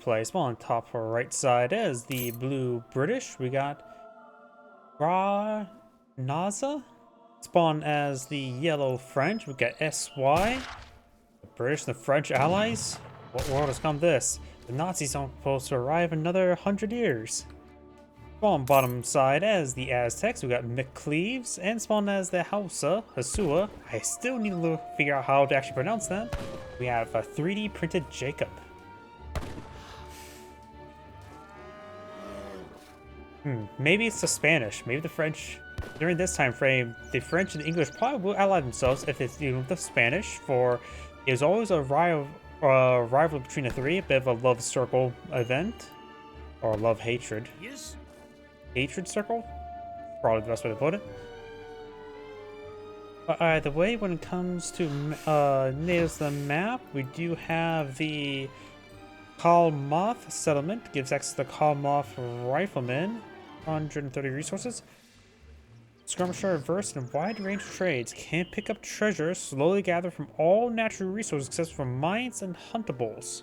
play. Spawn on top or right side as the blue British. We got Grahnasia. Spawn as the yellow French. We got SY. The British and the French allies. What world has come this? The Nazis aren't supposed to arrive in another 100 years. Spawn bottom side as the Aztecs, we got McCleves, and spawn as the Hasua. I still need to figure out how to actually pronounce that. We have a 3D printed Jacob. Maybe it's the Spanish, maybe the French. During this time frame, the French and the English probably will ally themselves if it's dealing with the Spanish, for there's always a rival between the three, a bit of a love circle event, or love-hatred. Yes. Hatred circle? Probably the best way to put it. But either way, when it comes to natives of the map, we do have the Kalmoth settlement. Gives access to the Kalmoth riflemen. 130 resources. Skirmisher versed in wide range of trades. Can pick up treasure slowly gathered from all natural resources except for mines and huntables.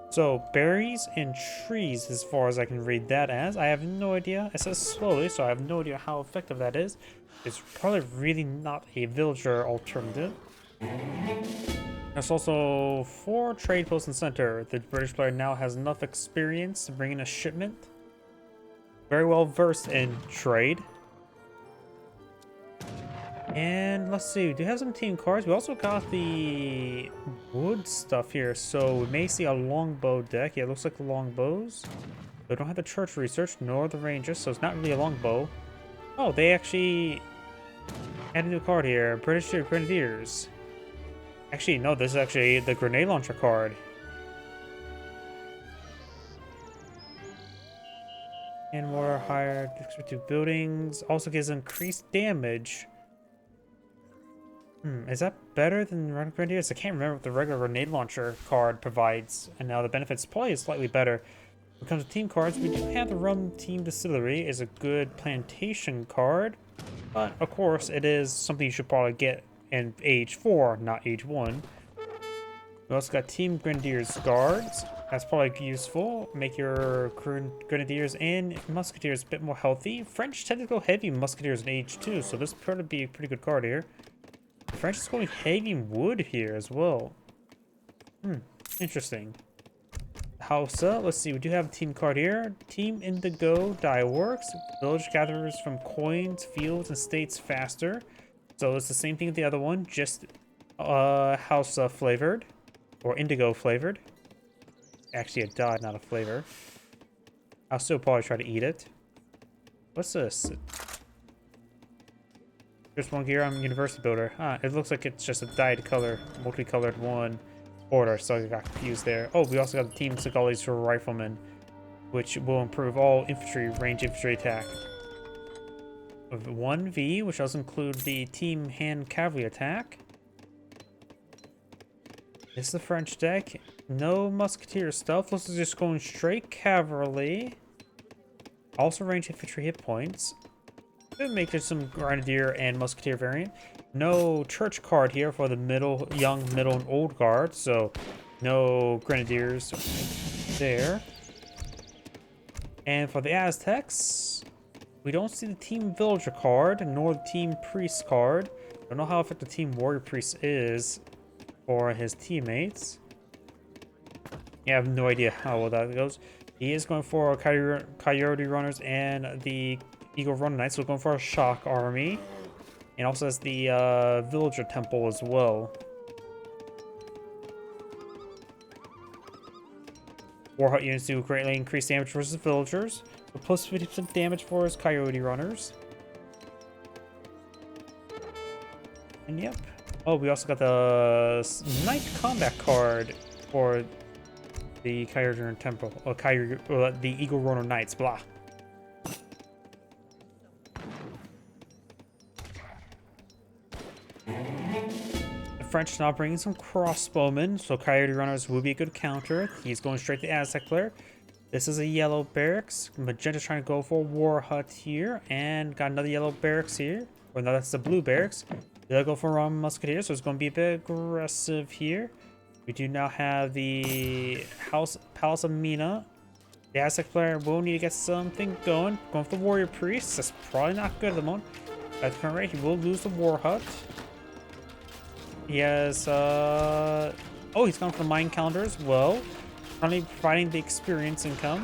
So, berries and trees, as far as I can read that as. I have no idea. It says slowly, so I have no idea how effective that is. It's probably really not a villager alternative. There's also 4 trade posts in the center. The British player now has enough experience to bring in a shipment. Very well versed in trade. And let's see, we do have some team cards. We also got the wood stuff here, so we may see a longbow deck. Yeah, it looks like the longbows. They don't have the church research nor the rangers, so it's not really a longbow. Oh, they actually added a new card here. British Grenadiers. Actually, no, this is actually the grenade launcher card. And more higher to buildings. Also gives increased damage. Is that better than regular grenadiers? I can't remember what the regular grenade launcher card provides, and now the benefits probably is slightly better. When it comes to team cards, we do have the Rum Team Distillery is a good plantation card, but of course it is something you should probably get in age 4, not age 1. We also got Team Grenadiers Guards. That's probably useful. Make your Grenadiers and Musketeers a bit more healthy. French tend to go heavy Musketeers in age 2, so this probably be a pretty good card here. The French is going heavy wood here as well. Interesting. Hausa, let's see, we do have a team card here. Team Indigo Die Works. Village gatherers from coins, fields, and states faster. So it's the same thing as the other one, just Hausa flavored. Or Indigo flavored. Actually a dye, not a flavor. I'll still probably try to eat it. What's this? Just one gear, I'm University Builder. It looks like it's just a dyed color, multicolored one order, so I got confused there. Oh, we also got the Team Segalis for Riflemen, which will improve all infantry, range infantry attack. Of 1V, which does include the Team Hand Cavalry attack. This is the French deck. No Musketeer stuff. Looks like just going straight cavalry. Also range infantry hit points. Could make it some Grenadier and Musketeer variant. No church card here for the young, middle, and old guard, so no Grenadiers there. And for the Aztecs, we don't see the Team Villager card, nor the Team Priest card. Don't know how effective Team Warrior Priest is for his teammates. Yeah, I have no idea how well that goes. He is going for Coyote Runners and the Eagle Runner Knights, so we're going for a Shock Army. And also has the Villager Temple as well. Warhut units do greatly increase damage versus villagers. So plus 50% damage for his Coyote Runners. And yep. Oh, we also got the Knight Combat card for the Coyote Runner Temple. Or the Eagle Runner Knights, blah. French now bringing some crossbowmen, so Coyote Runners will be a good counter. He's going straight to Aztec player. This is a yellow barracks. Magenta's trying to go for a war hut here, and got another yellow barracks here. Or no, that's the blue barracks. They'll go for Musketeer, so it's going to be a bit aggressive here. We do now have the Palace of Mina. The Aztec player will need to get something going. Going for the Warrior Priest. That's probably not good at the moment. At the current rate, he will lose the War Hut. He has, oh, he's gone for the Mine Calendar as well. Currently providing the experience income.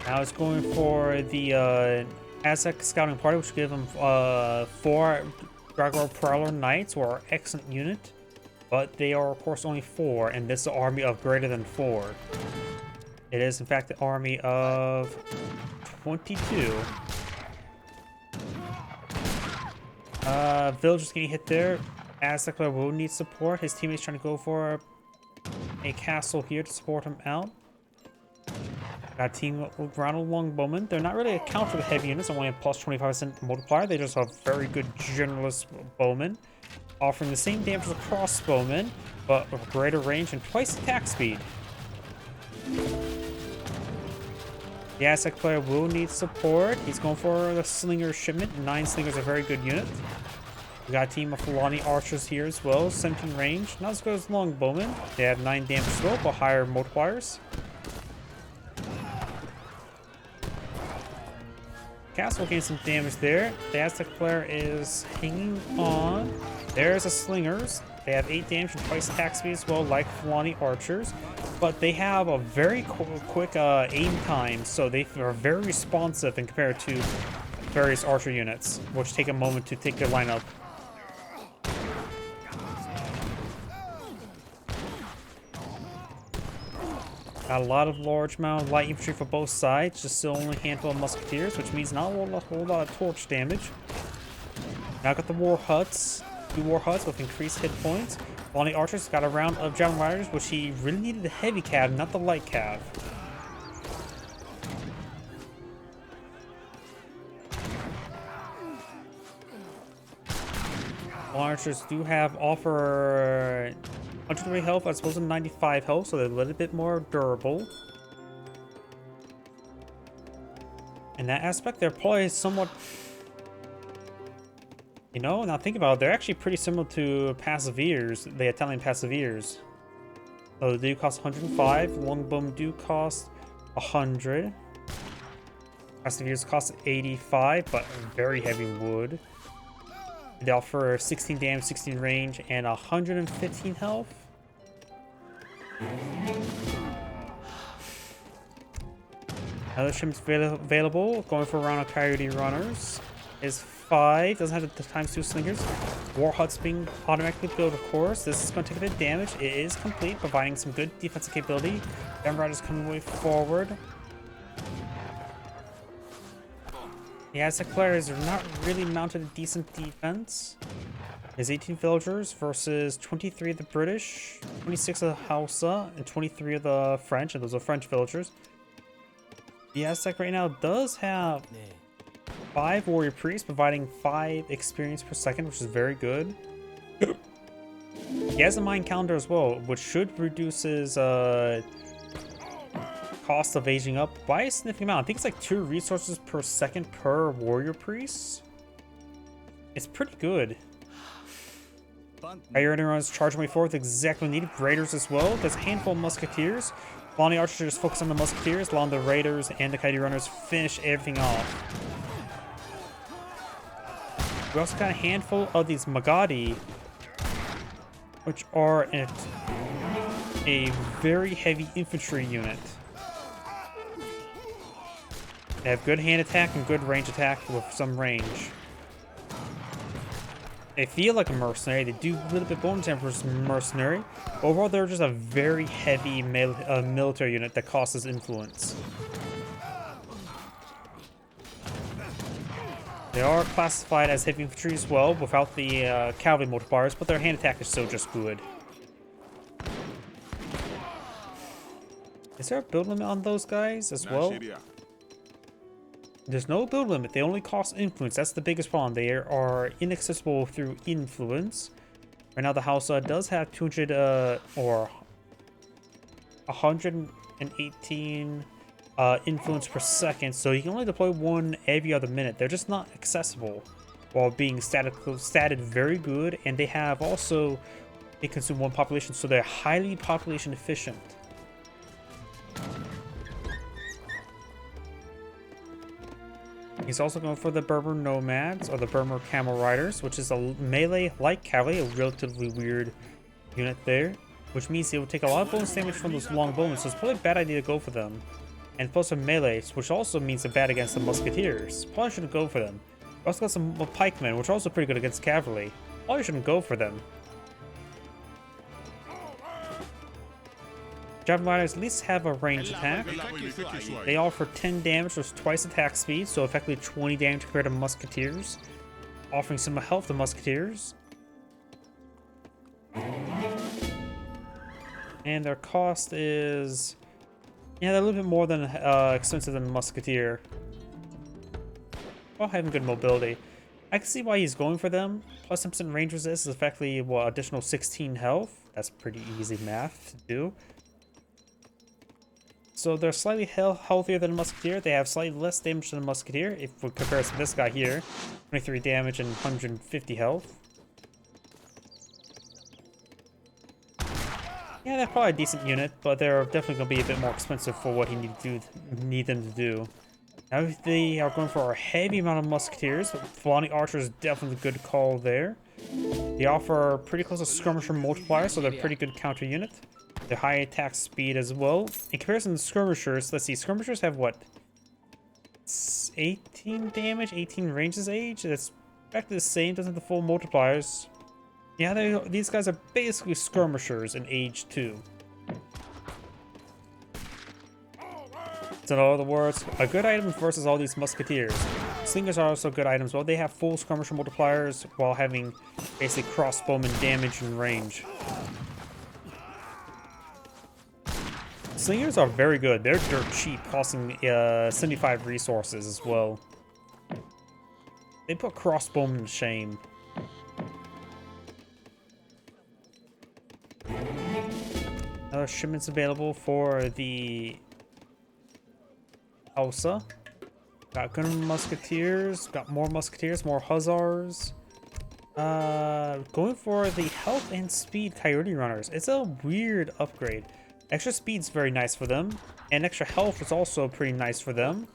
Now it's going for the Aztec Scouting Party, which will give him 4 Dragor Prowler Knights, who are an excellent unit. But they are, of course, only 4, and this is an army of greater than 4. It is, in fact, the army of 22. Villagers getting hit there. Aztec player will need support. His teammates trying to go for a castle here to support him out. Got a team around a longbowman. They're not really a counter to the heavy units, only a plus 25% multiplier. They just have very good generalist bowmen, offering the same damage as a crossbowman, but with greater range and twice attack speed. The Aztec player will need support. He's going for the Slinger shipment. 9 Slingers are a very good unit. We got a team of Fulani archers here as well. 17 range. Not as good as longbowmen. They have 9 damage as well, but higher multipliers. Castle getting some damage there. The Aztec player is hanging on. There's the Slingers. They have 8 damage and twice attack speed as well, like Fulani archers. But they have a very quick aim time, so they are very responsive in compared to various archer units, which take a moment to take their lineup. Got a lot of large amount of light infantry for both sides, just still only a handful of musketeers, which means not a whole lot of torch damage. Now got the war huts, 2 war huts with increased hit points. Fulani archers got a round of javelin riders, which he really needed the heavy cav, not the light cav. Archers do have offer 103 health as opposed to 95 health, so they're a little bit more durable. In that aspect, they're probably somewhat, you know, now think about it, they're actually pretty similar to Passiveers, the Italian Passiveers. So they do cost 105, Longbowmen do cost 100. Passiveers cost 85, but very heavy wood. They offer 16 damage, 16 range, and 115 health. Another shipment's available. Going for a round of Coyote Runners. Is 5. Doesn't have the times 2 Slingers. War Huts being automatically built, of course. This is going to take a bit of damage. It is complete, providing some good defensive capability. Demon Riders coming way forward. The Aztec players are not really mounted a decent defense. There's 18 villagers versus 23 of the British, 26 of the Hausa, and 23 of the French, and those are French villagers. The Aztec right now does have 5 warrior priests, providing 5 experience per second, which is very good. He has a mine calendar as well, which should reduce his cost of aging up by a significant amount. I think it's like 2 resources per second per warrior priest. It's pretty good. Coyote Runners charging way forward with exactly needed. Raiders as well. There's a handful of musketeers. Lonnie Archers just focus on the musketeers, while the raiders and the Coyote Runners finish everything off. We also got a handful of these Magadi, which are a very heavy infantry unit. They have good hand attack and good range attack with some range. They feel like a mercenary. They do a little bit bonus damage versus mercenary. Overall, they're just a very heavy military unit that costs influence. They are classified as heavy infantry as well, without the cavalry multipliers, but their hand attack is still just good. Is there a build limit on those guys as well? There's no build limit. They only cost influence. That's the biggest problem. They are inaccessible through influence. Right now, the house does have 200 or 118 influence per second, so you can only deploy 1 every other minute. They're just not accessible. while being statted very good, and they have also they consume 1 population, so they're highly population efficient. He's also going for the Berber Nomads, or the Berber Camel Riders, which is a melee-like cavalry, a relatively weird unit there, which means it will take a lot of bonus damage from those long bowmen, so it's probably a bad idea to go for them. And plus some melees, which also means they're bad against the musketeers. Probably shouldn't go for them. We also got some pikemen, which are also pretty good against cavalry. Probably shouldn't go for them. Javelin Riders at least have a range attack. They offer 10 damage, which is twice attack speed, so effectively 20 damage compared to musketeers. Offering some health to musketeers. And their cost is... yeah, they're a little bit more than expensive than musketeer. While having good mobility. I can see why he's going for them. Plus 10% range resist is effectively, what, additional 16 health? That's pretty easy math to do. So they're slightly healthier than a musketeer. They have slightly less damage than a musketeer, if we compare to this guy here. 23 damage and 150 health. Yeah, they're probably a decent unit, but they're definitely going to be a bit more expensive for what he need them to do. Now they are going for a heavy amount of musketeers. Flying Archer is definitely a good call there. They offer pretty close to skirmisher multiplier, so they're a pretty good counter unit. They're high attack speed as well. In comparison to skirmishers, let's see, skirmishers have what? 18 damage, 18 ranges age? That's practically the same, doesn't have the full multipliers. Yeah, these guys are basically skirmishers in age 2. So in other words, a good item versus all these musketeers. Slingers are also good items. Well, they have full skirmisher multipliers while having basically crossbowman damage and range. Slingers are very good. They're dirt cheap, costing 75 resources as well. They put crossbowmen to shame. Another shipments available for the Hausa. Got good musketeers, got more musketeers, more hussars. Going for the health and speed coyote runners. It's a weird upgrade. Extra speed's very nice for them, and extra health is also pretty nice for them.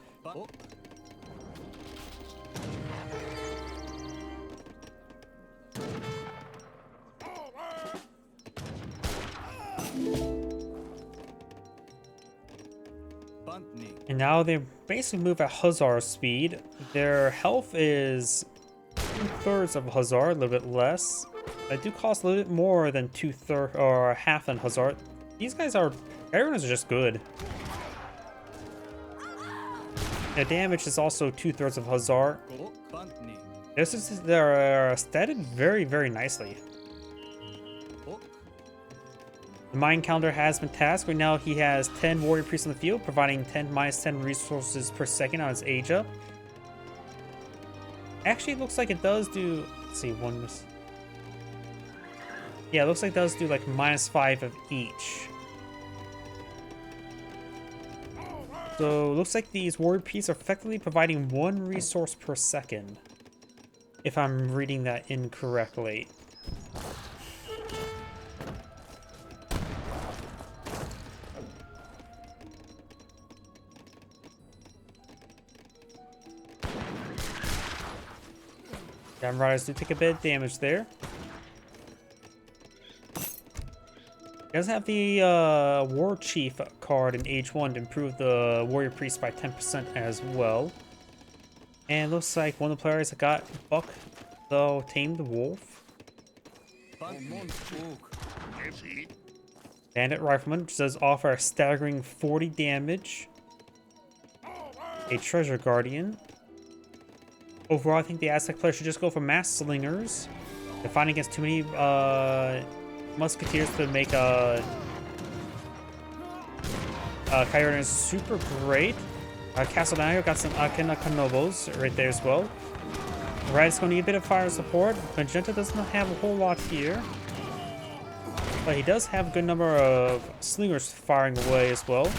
And now they basically move at Hussar speed. Their health is 2/3 of Hussar, a little bit less. They do cost a little bit more than 2/3 or half than Hussar. These guys are, everyone's just good. Their damage is also 2/3 of Hussar. They're statted very, very nicely. The mine counter has been tasked. Right now he has 10 warrior priests on the field, providing -10 resources per second on his age up. Actually, it looks like it does do, let's see, yeah, it looks like it does do like -5 of each. So it looks like these warrior priests are effectively providing 1 resource per second, if I'm reading that incorrectly. Diamond Riders do take a bit of damage there. He does have the War Chief card in Age 1 to improve the Warrior Priest by 10% as well. And it looks like one of the players that got Buck the Tamed Wolf. Bandit Rifleman, which does offer a staggering 40 damage. A Treasure Guardian. Overall, I think the Aztec player should just go for Mass Slingers. They're fighting against too many Musketeers to make Coyote is super great. Castellano got some Akina Canobos right there as well. Rad's going to need a bit of fire support. Magenta doesn't have a whole lot here, but he does have a good number of Slingers firing away as well.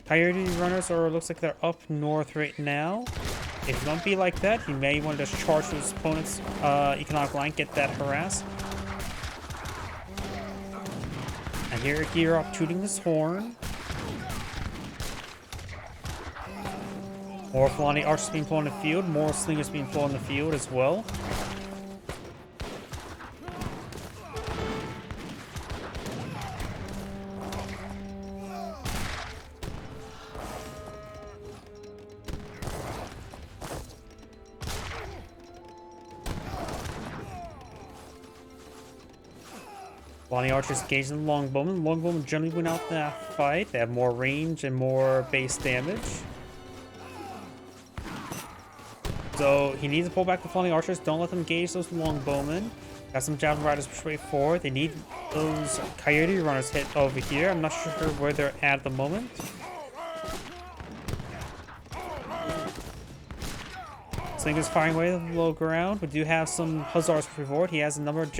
Coyote runners looks like they're up north right now. If you don't be like that, you may want to just charge his opponent's economic line, get that harass. And here Gearop tooting his horn. More Fulani archers being flown in the field, more slingers being flown in the field as well. Fulani archers engaging the longbowmen. Longbowmen generally win out that fight. They have more range and more base damage. So he needs to pull back the Fulani archers. Don't let them engage those longbowmen. Got some javelin riders push way forward. They need those coyote runners hit over here. I'm not sure where they're at the moment. Slinger's firing away on the low ground. We do have some hussars push forward. He has a number of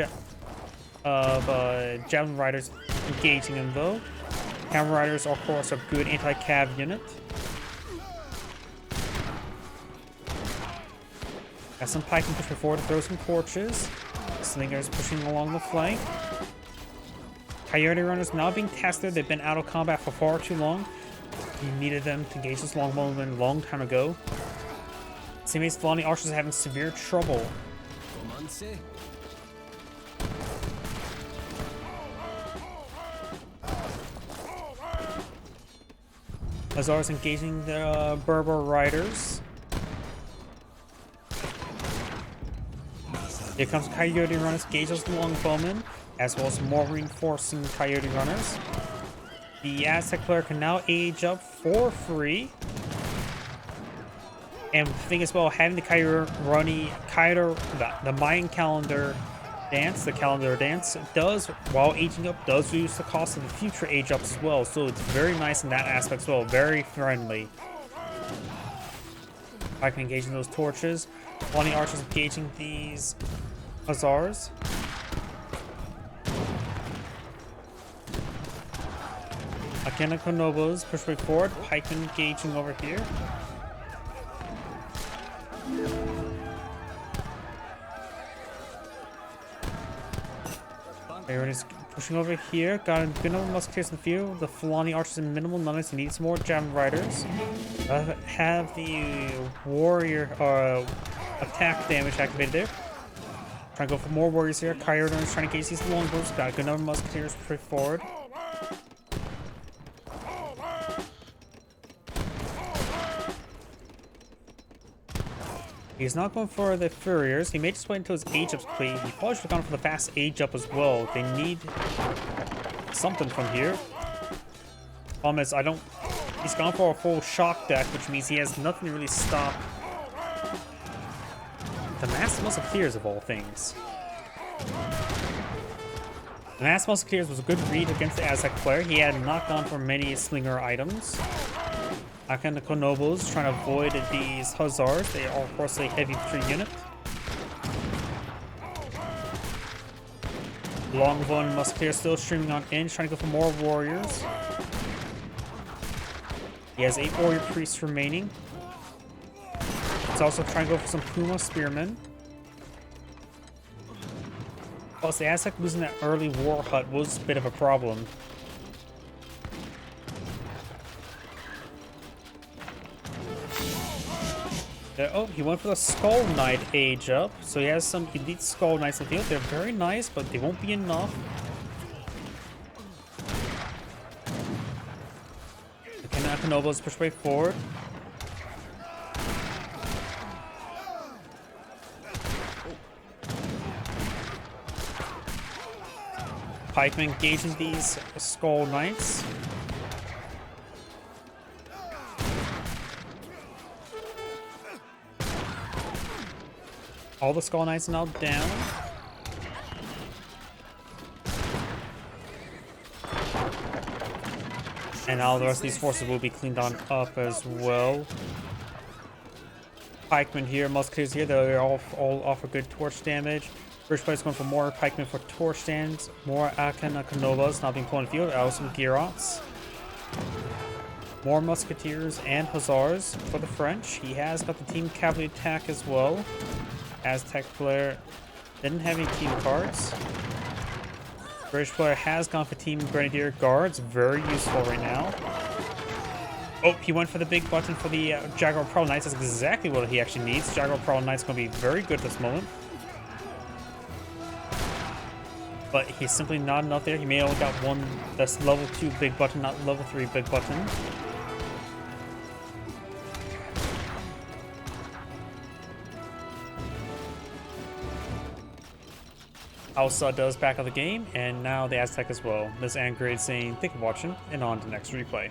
javelin riders engaging him though. Cavalry riders are of course a good anti-cav unit. Got some pikemen pushing forward to throw some torches. Slingers pushing along the flank. Coyote runners now being tested. They've been out of combat for far too long. You needed them to engage this longbowman a long time ago. Teammates Fulani archers are having severe trouble. Lazar's engaging the Berber riders. Here comes Coyote runners, engage those longbowmen, as well as more reinforcing Coyote runners. The Aztec player can now age up for free. And the thing as well, having the the Mayan calendar dance, the calendar dance, does, while aging up, does reduce the cost of the future age ups as well. So it's very nice in that aspect as well, very friendly. I can engage in those torches. Fulani archers engaging these hussars. Akena Konobos push way forward. Pikemen engaging over here. Everyone is pushing over here. Got a good number of musketeers in the field. The Fulani archers in minimal numbers. Need some more javelin riders. Have the warrior attack damage activated there. Trying to go for more warriors here. Coyote runners trying to engage these longbows. Got a good number of musketeers push forward. He's not going for the furriers. He may just wait until his age up's complete. He probably should have gone for the fast age up as well. They need something from here. Problem is, he's gone for a full shock deck, which means he has nothing to really stop the Mass Musketeers of all things. The Mass Musketeers was a good read against the Aztec player. He had not gone for many slinger items. Akena Konobos trying to avoid these hussars. They are of course a heavy infantry unit. Longbow and musketeer still streaming on in, trying to go for more warriors. He has 8 warrior priests remaining. He's also trying to go for some Puma spearmen. Plus the Aztec losing that early war hut was a bit of a problem. Oh, he went for the Skull Knight age up. So he has some elite Skull Knights in the field. They're very nice, but they won't be enough. Akanobos push way forward. Pikemen engaging these Skull Knights. All the Skull Knights are now down. And now the rest of these forces will be cleaned on up as well. Pikemen here, Musketeers here, they all offer good torch damage. First place going for more Pikemen for torch stands. More Akena Konobos now being pulled in the field. Also some Gearots. More musketeers and hussars for the French. He has got the team cavalry attack as well. Aztec player didn't have any team cards. British player has gone for team grenadier guards. Very useful right now. Oh, he went for the big button for the Jaguar Pearl Knights. That's exactly what he actually needs. Jaguar Pearl Knights going to be very good this moment. But he's simply not enough there. He may only got one that's level 2 big button, not level 3 big button. Hausa does back of the game, and now the Aztec as well. Ms. Angrade saying, thank you for watching, and on to the next replay.